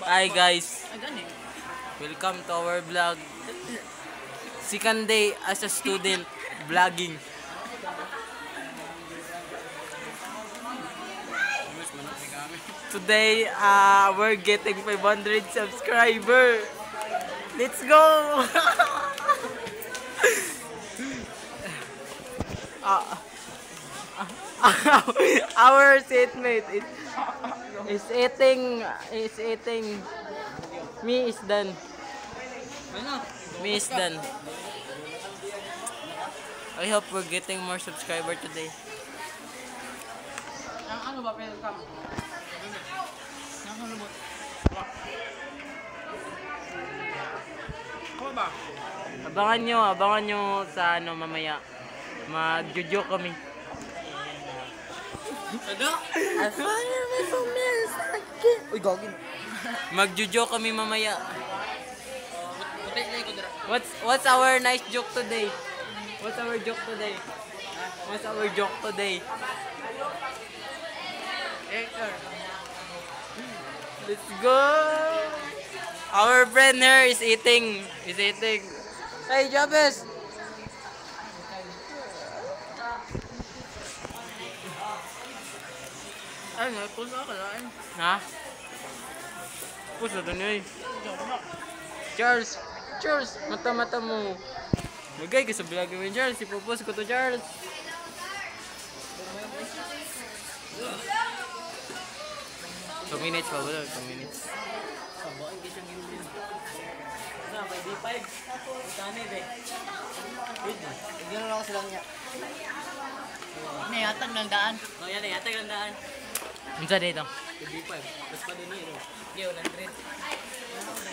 Hi guys, welcome to our vlog. Second day as a student vlogging. Today, we're getting 500 subscriber. Let's go! Our seatmate is eating. Me is done. Me is done. I hope we're getting more subscriber today. Ano ba welcome? Ano ba? Ano ba? Abangan nyo sa ano mamaya. Mag-jojo kami. Ano? Uy, gagin. Mag-jojo kami mamaya. What's our nice joke today? What's our joke today? What's our joke today? Let's go! Our friend here is eating. Hey, Jabez! Ay, napos na kalain. Ha? Puso doon yun. Charles! Charles! Mata-mata mo. Magay ka sa vlog mo, Charles. Ipopos ko to, Charles. Two minutes pa ba? 2 minutes. Sabain ka siyang gilin. Ano, may D5? Itanid eh. Hindi na lang ako silang niya. Nayatag ng daan. O yan, nayatag ng daan. Ano sa dito? D5. Tapos pa din yun. Hindi, 100.